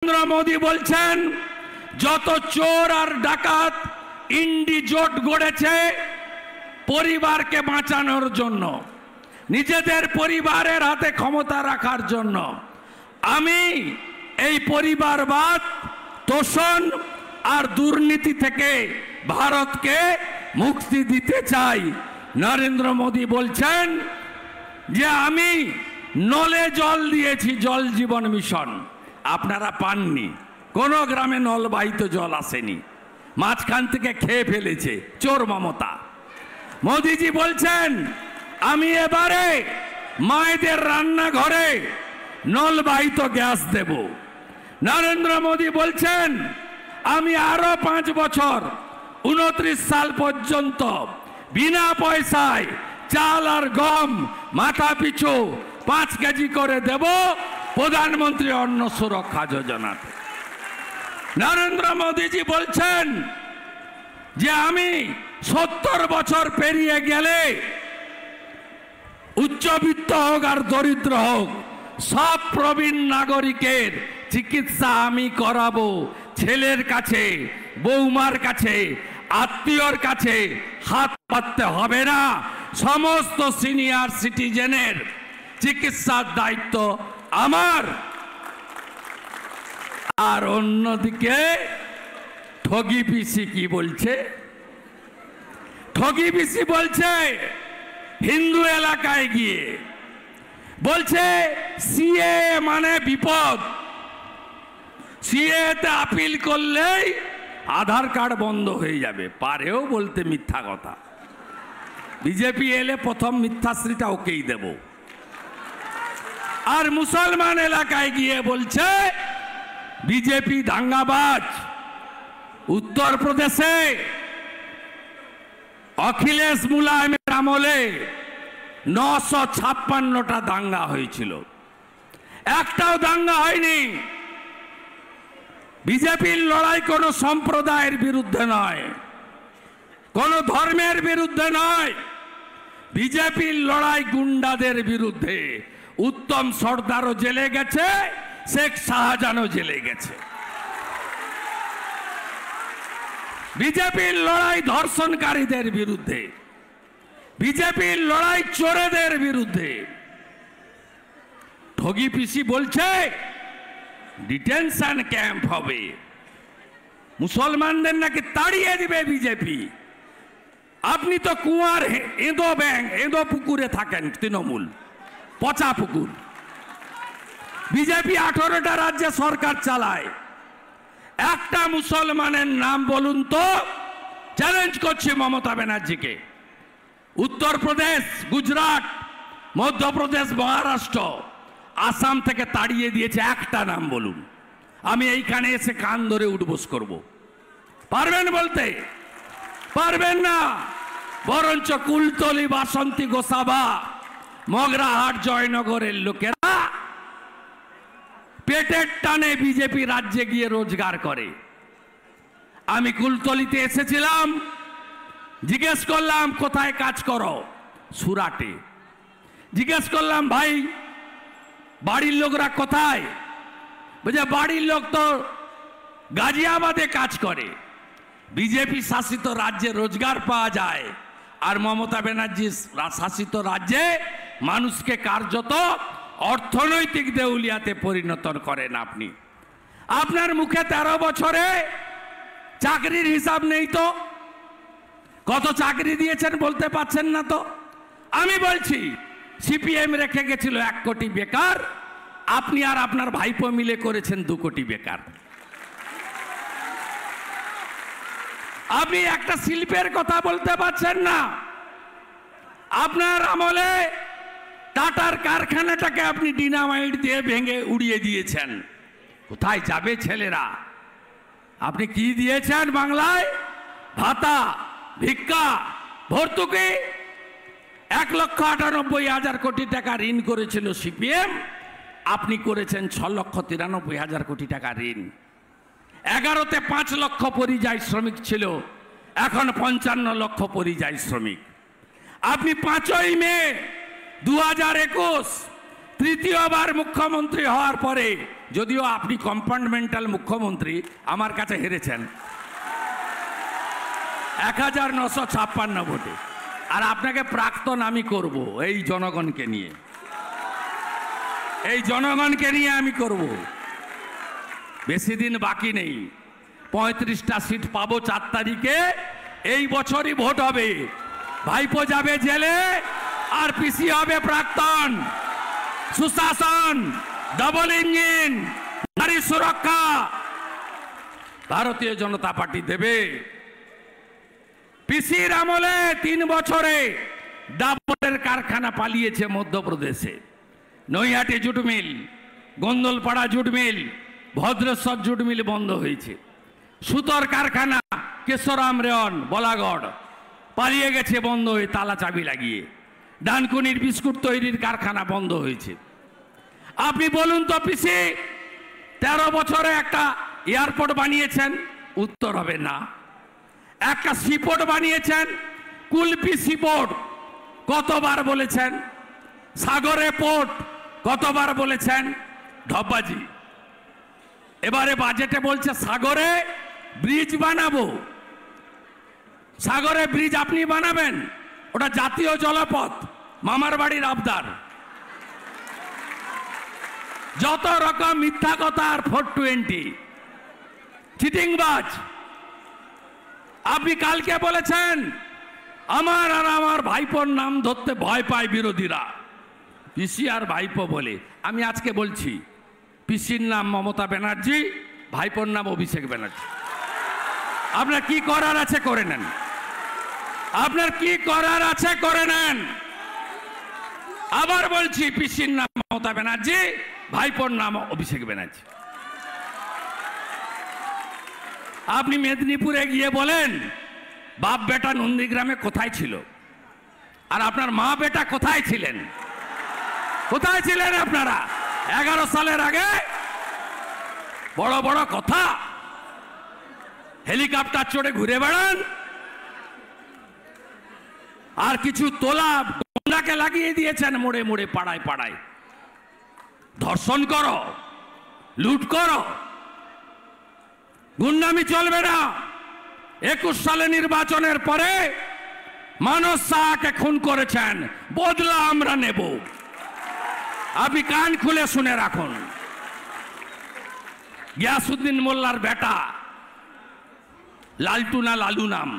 নরেন্দ্র মোদী বলছেন যত চোর আর ডাকাত ইন্ডি জোট গড়েছে পরিবারকে বাঁচানোর জন্য, নিজেদের পরিবারের হাতে ক্ষমতা রাখার জন্য। আমি এই পরিবারবাদ, তোষণ আর দুর্নীতি থেকে ভারতকে মুক্তি দিতে চাই। নরেন্দ্র মোদী বলছেন যে আমি নলে জল দিয়েছি, জল জীবন মিশন, আপনারা পাননি। কোন গ্রামে নলবাহিত জল আসেনি, মাঝখান থেকে খেয়ে ফেলেছে চোর মমতা। মোদীজি বলছেন আমি এবারে মায়েদের রান্নাঘরে নলবাহিত গ্যাস দেব। নরেন্দ্র মোদী বলছেন আমি আরো 5 বছর 29 সাল পর্যন্ত বিনা পয়সায় চাল আর গম মাথা পিছু 5 কেজি করে দেব প্রধানমন্ত্রী অন্ন সুরক্ষা যোজনাতে। নরেন্দ্র মোদীজি বলছেন যে আমি 70 বছর পেরিয়ে গেলে উচ্চবিত্ত হোক আর দরিদ্র হোক সব প্রবীণ নাগরিকের চিকিৎসা আমি করাবো। ছেলের কাছে, বৌমার কাছে, আত্মীয়র কাছে হাত পাততে হবে না। সমস্ত সিনিয়র সিটিজেনের চিকিৎসার দায়িত্ব আমার। আর অন্যদিকে ঠগি পিসি কি বলছে? ঠগি পিসি বলছে হিন্দু এলাকায় গিয়ে বলছে সিএ মানে বিপদ, সিএ তে আপিল করলেই আধার কার্ড বন্ধ হয়ে যাবে। পারেও বলতে মিথ্যা কথা। বিজেপি এলে প্রথম মিথ্যাশ্রীটা ওকেই দেব। আর মুসলমান এলাকায় গিয়ে বলছে বিজেপি দাঙ্গাবাজ। উত্তরপ্রদেশে অখিলেশ মুলায়মের আমলে 956টা দাঙ্গা হয়েছিল, একটাও দাঙ্গা হয়নি। বিজেপির লড়াই কোনো সম্প্রদায়ের বিরুদ্ধে নয়, কোনো ধর্মের বিরুদ্ধে নয়। বিজেপির লড়াই গুন্ডাদের বিরুদ্ধে। উত্তম সর্দারও জেলে গেছে, শেখ শাহজাহানও জেলে গেছে। বিজেপির লড়াই ধর্ষণকারীদের বিরুদ্ধে, বিজেপির লড়াই চোরেদের বিরুদ্ধে। ঠগি পিসি বলছে ডিটেনশন ক্যাম্প হবে, মুসলমানদের নাকি তাড়িয়ে দিবে বিজেপি। আপনি তো কুয়ার এঁদো পুকুরে থাকেন, তৃণমূল পচা পুকুর। বিজেপি 18টা রাজ্যে সরকার চালায়, একটা মুসলমানের নাম বলুন তো। চ্যালেঞ্জ করছি মমতা ব্যানার্জিকে। উত্তরপ্রদেশ, গুজরাট, মধ্যপ্রদেশ, মহারাষ্ট্র, আসাম থেকে তাড়িয়ে দিয়েছে, একটা নাম বলুন। আমি এইখানে এসে কান ধরে উঠবোস করব। পারবেন বলতে? পারবেন না। বরঞ্চ কুলতলি, বাসন্তী, গোসাবা, মগরাহাট, জয়নগরের লোকেরা পেটের টানে বিজেপি রাজ্যে গিয়ে রোজগার করে। আমি কুলতলিতে এসেছিলাম, জিজ্ঞেস করলাম কোথায় কাজ করো? সুরাটে। জিজ্ঞেস করলাম ভাই বাড়ির লোকরা কোথায়? বলছে বাড়ির লোক তো গাজিয়াবাদে কাজ করে। বিজেপি শাসিত রাজ্যে রোজগার পাওয়া যায়, আর মমতা ব্যানার্জি শাসিত রাজ্যে মানুষকে কার্যত অর্থনৈতিক দেউলিয়াতে পরিণত করেন আপনি। আপনার মুখে 13 বছরে চাকরির হিসাব নেই তো? কত চাকরি দিয়েছেন বলতে পারছেন না তো? আমি বলছি সিপিএম রেখে গেছিল 1 কোটি বেকার, আপনি আর আপনার ভাইপো মিলে করেছেন 2 কোটি বেকার। আপনি একটা শিল্পের কথা বলতে পারছেন না। আপনার আমলে টাটার কারখানাটাকে আপনি ডিনামাইট দিয়ে ভেঙে উড়িয়ে দিয়েছেন। কোথায় যাবে ছেলেরা? আপনি কি দিয়েছেন বাংলায়? ভাতা, ভিক্ষা, ভর্তুকি। 1,98,000 কোটি টাকা ঋণ করেছিল সিপিএম, আপনি করেছেন 6,93,000 কোটি টাকা ঋণ। 11তে 5 লক্ষ পরিযায়ী শ্রমিক ছিল, এখন 55 লক্ষ পরিযায়ী শ্রমিক। আপনি 5ই মে 2021 তৃতীয়বার মুখ্যমন্ত্রী হওয়ার পরে যদিও আপনি কম্পার্টমেন্টাল মুখ্যমন্ত্রী, আমার কাছে হেরেছেন 1956 ভোটে। আর আপনাকে প্রাক্তন আমি করব এই জনগণকে নিয়ে, এই জনগণকে নিয়ে আমি করব। বেশি দিন বাকি নেই, 35টা সিট পাবো 4 তারিখে। এই বছরই ভোট হবে, ভাইপো যাবে জেলে আর পিসি হবে প্রাক্তন। সুশাসন, ডবল ইঞ্জিন, নারী সুরক্ষা ভারতীয় জনতা পার্টি দেবে। পিসির আমলে 3 বছরে ডাবলের কারখানা পালিয়েছে মধ্যপ্রদেশে। Naihati jute mill, Gondalpara jute mill, Bhadreswar jute mill বন্ধ হয়েছে। সুতোর কারখানা কেশরাম রেওয়ান বলাগড় পালিয়ে গেছে বন্ধ হয়ে, তালা চাবি লাগিয়ে। ডানকুনির বিস্কুট তৈরির কারখানা বন্ধ হয়েছে। আপনি বলুন তো পিসি 13 বছরে একটা এয়ারপোর্ট বানিয়েছেন? উত্তর হবে না। একটা সিপোর্ট বানিয়েছেন, কুলপি সিপোর্ট, কতবার বলেছেন? সাগরে পোর্ট কতবার বলেছেন? ঢপবাজি। এবারে বাজেটে বলছে সাগরে ব্রিজ বানাবো। সাগরে ব্রিজ আপনি বানাবেন? ওটা জাতীয় জলপথ, মামার বাড়ির আবদার। যত রকম মিথ্যা কথা আর 420 চিটিংবাজ। আপনি কালকে বলেছেন আমার আর আমার ভাইপোর নাম ধরতে ভয় পায় বিরোধীরা, পিসি আর ভাইপো বলে। আমি আজকে বলছি পিসির নাম মমতা ব্যানার্জি, ভাইপোর নাম অভিষেক ব্যানার্জি। আপনার কি করার আছে করে নেন, আপনার কি করার আছে করে নেন। আবার বলছি পিসির নাম মমতা ব্যানার্জি, ভাইপোর নাম অভিষেক ব্যানার্জি। আপনি মেদিনীপুরে গিয়ে বলেন বাপ বেটা নন্দীগ্রামে কোথায় ছিল, আর আপনার মা বেটা কোথায় ছিলেন? কোথায় ছিলেন আপনারা 11 সালের আগে? বড় বড় কথা, হেলিকপ্টার চড়ে ঘুরে বেড়ান, আর কিছু তোলা গন্ডাকে লাগিয়ে দিয়েছেন মোড়ে মোড়ে, পাড়ায় পাড়ায়। ধর্ষণ করো, লুট করো, গুন্ডামি চলবে না। 21 সালে নির্বাচনের পরে মানস শাহকে খুন করেছেন, বদলা আমরা নেব। আপনি কান খুলে শুনে রাখুন। গিয়াসউদ্দিন মোল্লার বেটা লালটু না লালু নাম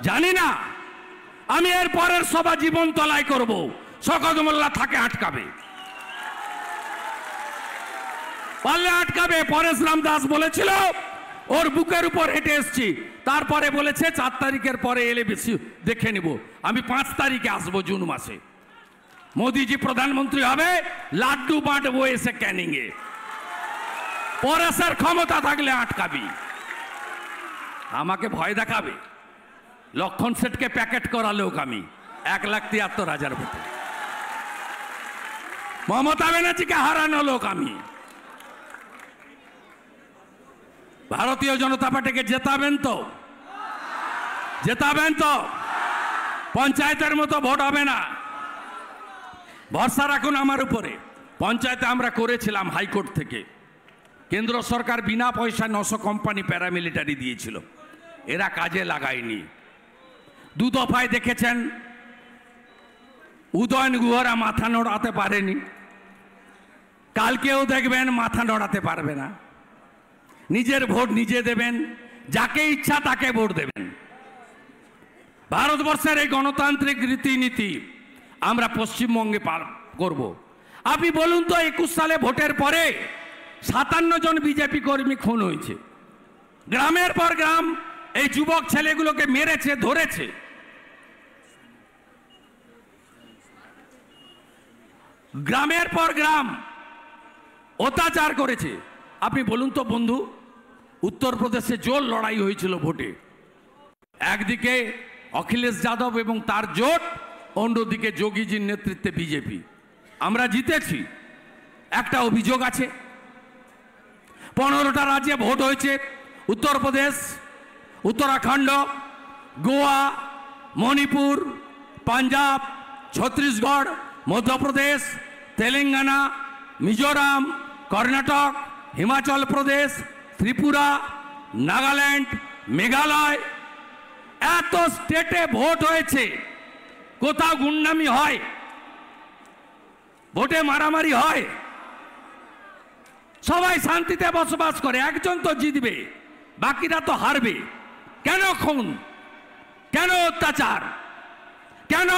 জানি না, আমি এর পরের সভা জীবন তলায় করব। শওকত মোল্লা থাকে আটকাবে, পারলে আটকাবে। পরেশ রাম দাস বলেছিল ওর বুকের উপর হেঁটে এসছি, তারপরে বলেছে 4 তারিখের পরে এলে বেশি দেখে নিব। আমি 5 তারিখে আসবো, জুন মাসে। মোদিজি প্রধানমন্ত্রী হবে, লাড্ডু বাঁটবো এসে ক্যানিং এ। পরেশের ক্ষমতা থাকলে আটকাবি, আমাকে ভয় দেখাবে। লক্ষণ সেটকে প্যাকেট করা লোক আমি, 1,73,000 ভোটে। মমতা ব্যানার্জিকে হারানো লোক আমি। ভারতীয় জনতা পার্টিকে জেতাবেন তো? জেতাবেন তো? পঞ্চায়েতের মতো ভোট হবে না, ভরসা রাখুন আমার উপরে। পঞ্চায়েতে আমরা করেছিলাম হাইকোর্ট থেকে, কেন্দ্র সরকার বিনা পয়সা 900 কোম্পানি প্যারামিলিটারি দিয়েছিল, এরা কাজে লাগায়নি। 2 দফায় দেখেছেন উদয়ন গুহরা মাথা নড়াতে পারেনি, কালকেও দেখবেন মাথা নড়াতে পারবে না। নিজের ভোট নিজে দেবেন, যাকে ইচ্ছা তাকে ভোট দেবেন। ভারতবর্ষের এই গণতান্ত্রিক রীতিনীতি আমরা পশ্চিমবঙ্গে করব। আপনি বলুন তো 21 সালে ভোটের পরে 57 জন বিজেপি কর্মী খুন হয়েছে। গ্রামের পর গ্রাম এই যুবক ছেলেগুলোকে মেরেছে, ধরেছে। গ্রামের পর গ্রাম অত্যাচার করেছে। আপনি বলুন তো বন্ধু, উত্তরপ্রদেশে জোর লড়াই হয়েছিল ভোটে। একদিকে অখিলেশ যাদব এবং তার জোট, অন্যদিকে যোগীজির নেতৃত্বে বিজেপি। আমরা জিতেছি। একটা অভিযোগ আছে, 15টা রাজ্যে ভোট হয়েছে। উত্তরপ্রদেশ, উত্তরাখণ্ড, গোয়া, মণিপুর, পাঞ্জাব, ছত্তিশগড়, মধ্যপ্রদেশ, তেলেঙ্গানা, মিজোরাম, কর্ণাটক, হিমাচল প্রদেশ, ত্রিপুরা, নাগাল্যান্ড, মেঘালয়, এত স্টেটে ভোট হয়েছে। কোথাও গুন্ডামি হয়? ভোটে মারামারি হয়? সবাই শান্তিতে বসবাস করে, একজন তো জিতবে, বাকিরা তো হারবে। কেন খুন? কেন অত্যাচার? কেন